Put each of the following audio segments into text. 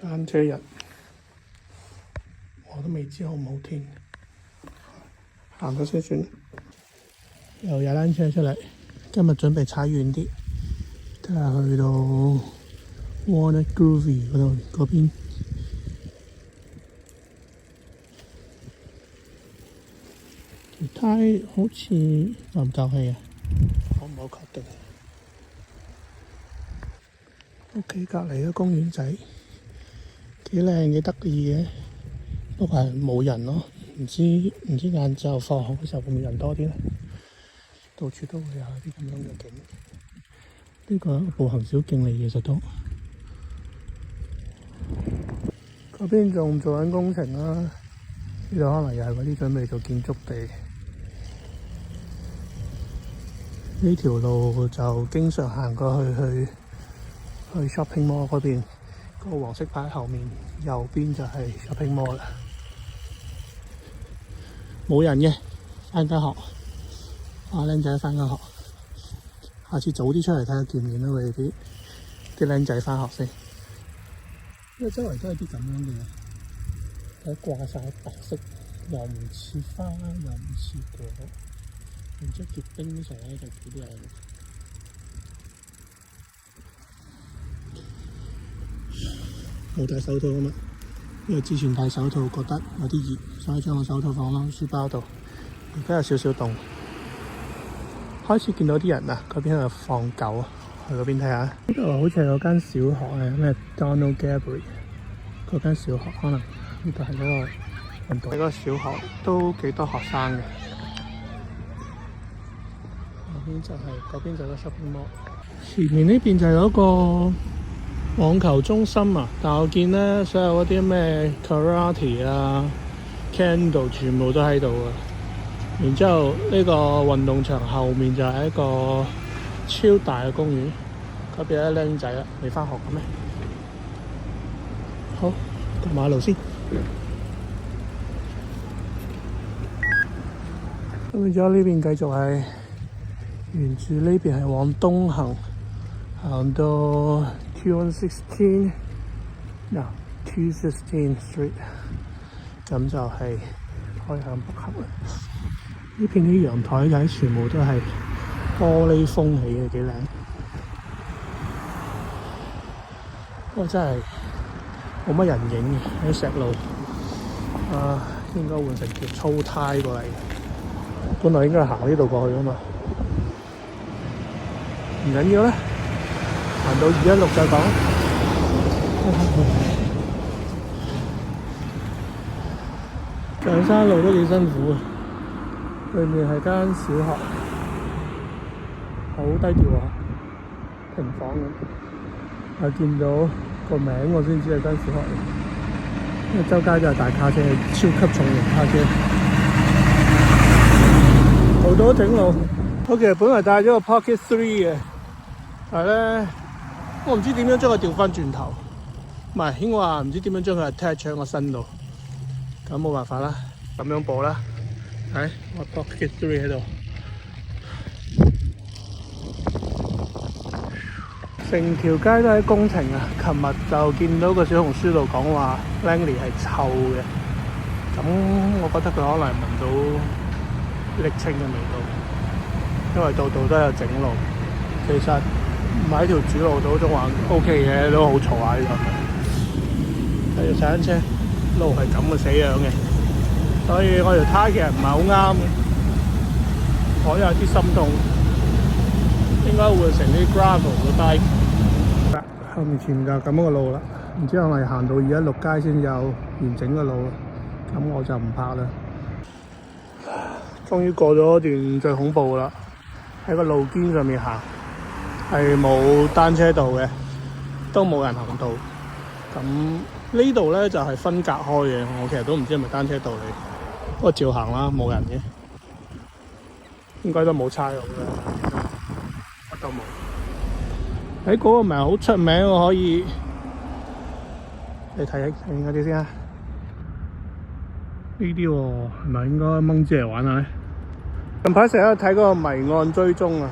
單車日，我都未知好唔好天，行咗先算。又踩單車出嚟，今日準備踩遠啲，睇下去到 Walnut Grove 嗰邊。條胎好似夠唔夠氣啊？我唔好確定。屋企隔離嘅公園仔幾靚幾得意嘅，不過係冇人咯。唔知晏晝放學嘅時候會唔會人多啲咧？到處都會有啲咁樣嘅景。呢個步行小徑嚟，其實都嗰邊仲做緊工程啦。呢度可能又係嗰啲準備做建築地。呢條路就經常行過去 shopping mall 嗰邊，個黃色牌後面右邊就係 shopping mall 啦。冇人嘅，返緊學，僆仔返緊學。下次早啲出嚟睇下見唔見到佢哋啲僆仔返學先。因為周圍都係啲咁樣嘅，睇掛晒白色，又唔似花，又唔似果，然之後結冰上咧就幾靚。冇戴手套啊嘛，因為之前戴手套覺得有啲熱，所以將個手套放喺書包度。而家有少少凍，開始見到啲人啦，嗰邊喺度放狗啊，去嗰邊睇下。呢度好似係嗰間小學啊，咩 Donald Gabriel 嗰間小學，可能呢度係嗰個運動。呢個小學都幾多學生嘅。嗰邊就係個 shopping mall， 前面呢邊就有一個網球中心啊，但我見咧所有嗰啲咩 karate 啊、kendo 全部都喺度啊。然之後呢個運動場後面就係一個超大嘅公園，嗰邊有啲僆仔啦，未返學嘅咩？好，過馬路先。咁然之後呢邊繼續係沿住呢邊係往東行，行到 216 Street， 咁就係開向北行啦。呢邊啲陽台仔全部都係玻璃封起嘅，幾靚。不過真係冇乜人影嘅，啲石路應該換成條粗胎過嚟。本來應該行呢度過去㗎嘛，唔緊要啦，行到216再講。上山路都幾辛苦啊！對面係間小學，好低調啊，平房咁。我見到個名我先知係間小學嚟，因為周街都係大卡車，超級重型卡車。好多整路。OK， 本來帶咗個 Pocket 3嘅，但係咧我唔知點樣將佢調翻轉頭，唔係應該話唔知點樣將佢 attach 喺我身度，咁冇辦法啦，咁樣播啦。睇我 Pocket 3喺度，成條街都係工程啊！琴日就見到個小紅書度講話 Langley 係臭嘅，咁我覺得佢可能係聞到瀝青嘅味道，因為度度都有整路。其實唔喺條主路度仲還 OK 嘅，都好嘈下呢度。睇住踩單車，路係咁嘅死樣嘅。所以我條胎其實唔係好啱嘅，我有啲心痛，應該換成啲 gravel 嘅胎。後面前就咁個路啦，然之後我哋行到216街先有完整嘅路，咁我就唔怕啦。終於過咗段最恐怖啦，喺個路肩上面行，係冇單車道嘅，都冇人行道。咁呢度咧就係分隔開嘅，我其實都唔知係咪單車道嚟。不過照行啦，冇人嘅，應該都冇差用嘅，乜都冇。嗰個唔係好出名，我可以你睇嗰啲先啊。呢啲係咪應該掹支嚟玩下咧？近排成日睇嗰個迷案追蹤啊，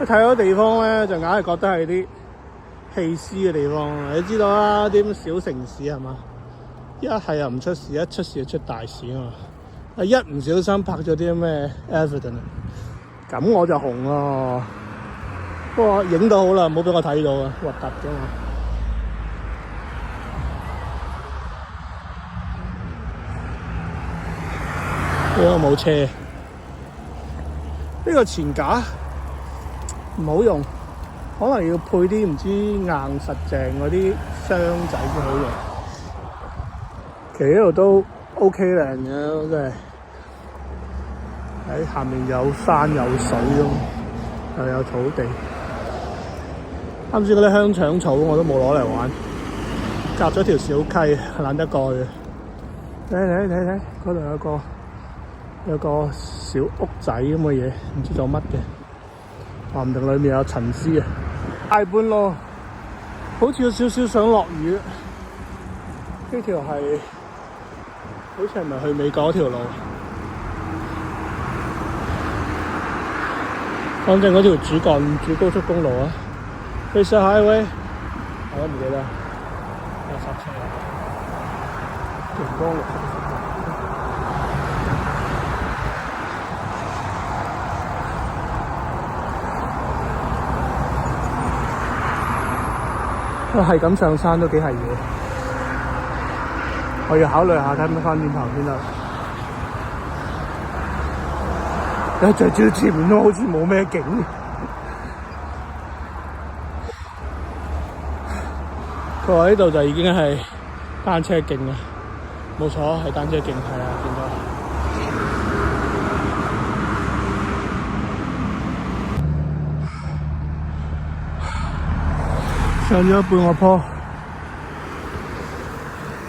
一睇嗰地方咧就硬係覺得係啲棄屍嘅地方。你知道啦，啲咁小城市係嘛？一係又唔出事，一出事就出大事啊嘛！一唔小心拍咗啲咩 evidence， 咁我就紅咯。不過影到好啦，唔好俾我睇到啊，核突㗎嘛。呢個冇車，呢個前架唔好用，可能要配啲唔知硬實淨嗰啲箱仔先好用。其實呢度都 OK 靚嘅，真係喺下面有山有水咁，又有草地。啱先嗰啲香腸草我都冇攞嚟玩，隔咗條小溪，懶得過去。睇，嗰度有個小屋仔咁嘅嘢，唔知做乜嘅，話唔定裏面有陳屍啊！大半路好似有少少想落雨，呢條係好似係咪去美國嗰條路？反正嗰條主高速公路啊 ，Fraser Highway， 我都唔記得，有剎車，陽光綠。係咁上山都幾係嘢，我要考慮下睇唔睇翻轉頭先得。最主要前面都好似冇咩景，佢話呢度就已經係單車徑啦，冇錯係單車徑，係啊，見到。上咗半個坡，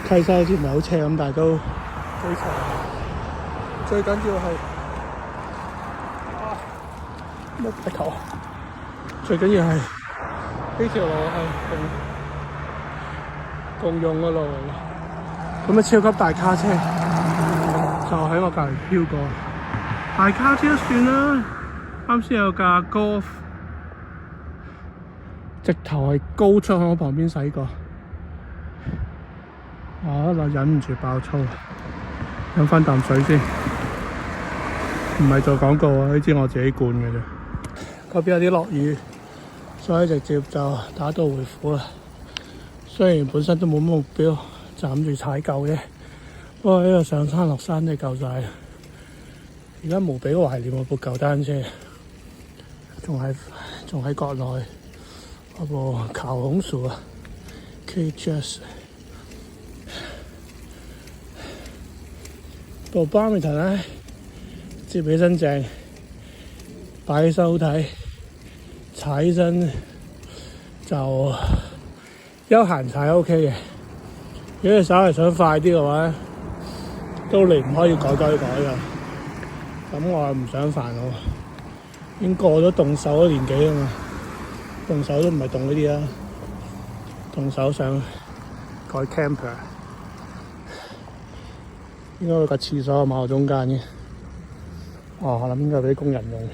溪西好似唔係好斜咁，但係都幾長。最緊要係乜嘢頭？最緊要係呢條路係共用嘅路嚟嘅。咁啊，超級大卡車就喺我隔離飄過。大卡車算啦，啱先有架Golf。直頭係高速喺我旁邊駛過，我忍唔住爆粗，飲翻啖水先。唔係做廣告啊，呢支我自己灌嘅啫。嗰邊有啲落雨，所以直接就打道回府啦。雖然本身都冇乜目標，就諗住踩夠嘅，不過呢個上山落山都夠晒。而家無比懷念我部舊單車，仲喺國內。嗰部烤紅薯啊 ，KJS， 部Barometer咧，接起身正，擺起身好睇，踩起身就休閒踩 OK 嘅。如果你稍為想快啲嘅話，都離唔開要改㗎。咁我唔想煩我，已經過咗動手嘅年紀啊嘛。動手都唔係動呢啲啦，動手想改 camper， 應該個廁所喺馬路中間嘅。我諗應該俾啲工人用。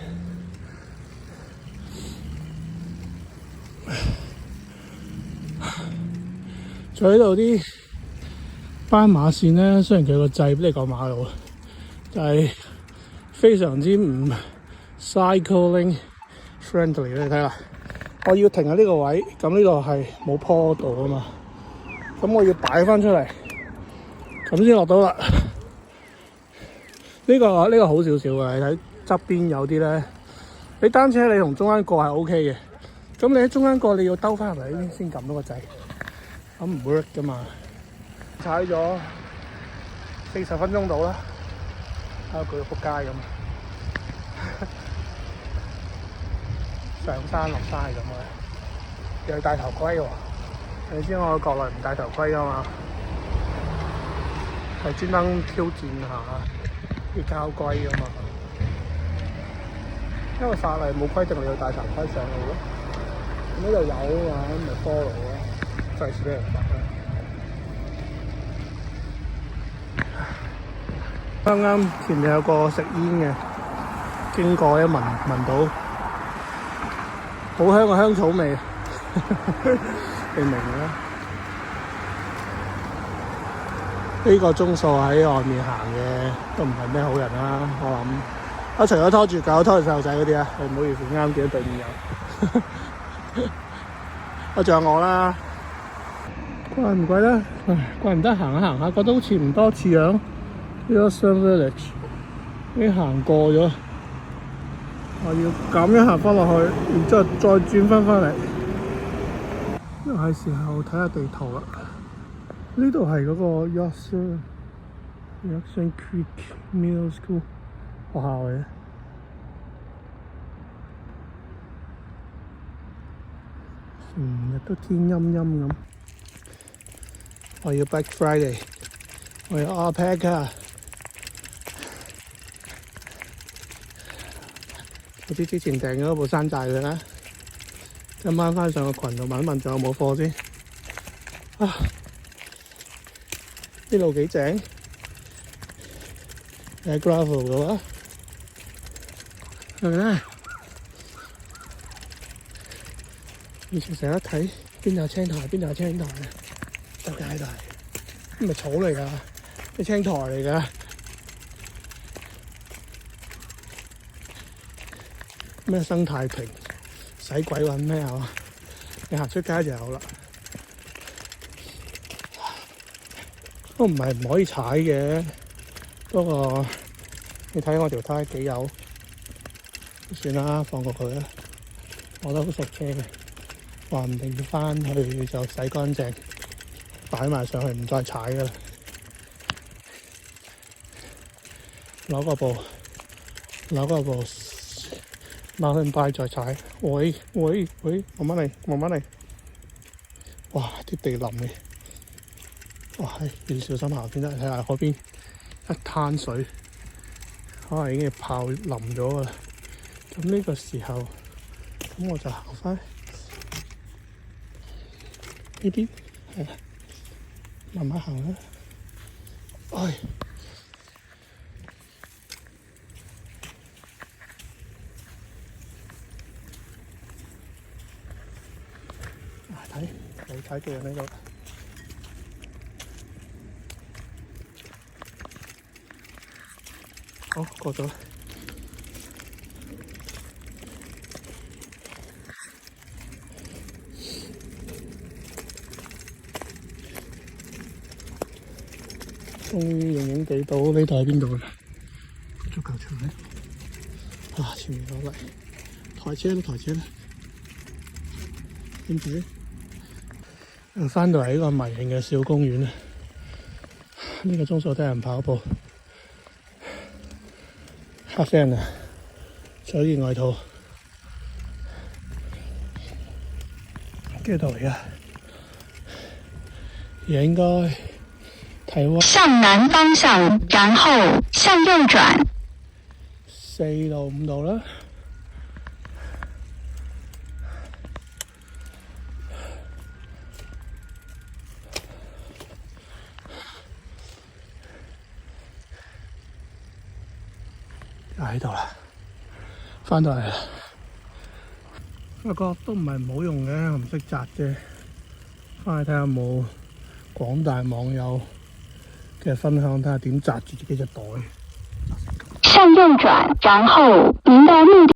仲喺度啲斑馬線咧，雖然佢個掣俾你過馬路，但係非常之唔 cycling friendly。你睇下。我要停喺呢個位，咁呢度係冇坡度啊嘛，咁我要擺翻出嚟，咁先落到啦。呢個好少少嘅，你睇側邊有啲咧，你單車你同中間過係 OK 嘅，咁你喺中間過你要兜翻入嚟先撳到個掣，咁唔 work 噶嘛。踩咗40分鐘到啦，睇下佢仆街咁。上山落山係咁嘅，又要戴頭盔喎。你知我喺國內唔戴頭盔啊嘛，係專登挑戰下啲交規啊嘛。因為法例冇規定你要戴頭盔上路咯，咁呢度有啊嘛，咁咪 follow 咯，費事俾人罰啦。啱啱前面有個食煙嘅，經過一聞到。好香嘅香草味，你明啦？呢個鐘數喺外面行嘅都唔係咩好人啦，我諗。除咗拖住狗、拖住細路仔嗰啲啊，唔好意思，啱見到對面有。仲有我啦，怪唔怪得？怪唔得行下行下，覺得好似唔多似樣。呢個 Sun Village 已經行過咗，我要咁樣行翻落去，然之後再轉翻嚟。又係時候睇下地圖啦。呢度係嗰個 Yucson Creek Middle School 學校嘅。成日都天陰陰咁。我要 Black Friday， 我要 Alpaca。好似之前訂咗部山寨嘅啦，今晚翻上個群度問一問仲有冇貨先。啊！呢路幾正，係 gravel 嘅話，係咪咧？以前成日睇邊有青苔，邊有青苔啊！周街都係，唔係草嚟㗎，啲青苔嚟㗎。咩生態瓶，使鬼揾咩啊？你行出街就有啦。都唔係唔可以踩嘅，不過你睇我條胎幾幼，算啦，放過佢啦。我都好熟車嘅，話唔定翻去就洗乾淨，擺埋上去唔再踩噶啦。攞個部mountain bike再踩。喂，慢慢嚟。哇！啲地冧嘅。哇！要小心行先得，睇下嗰邊一灘水，可能已經泡淋咗啦。咁呢個時候，咁我就行翻呢邊，係啦，慢慢行啦。唉，睇住呢個。好，過咗啦。終於影影地到呢度喺邊度啦？足球場咧，啊，前面有嚟台車啦，點知？又翻到嚟呢個迷你嘅小公園啦。呢個鐘數都有人跑步。黑聲啊！着件外套，幾度嚟啊？也應該台灣向南方向，然後向右轉。4度5度啦。喺度啦，翻到嚟啦。不過都唔係唔好用嘅，我唔識紮啫。翻去睇下有冇廣大網友嘅分享，睇下點紮住自己隻袋。向右轉，然後您的目的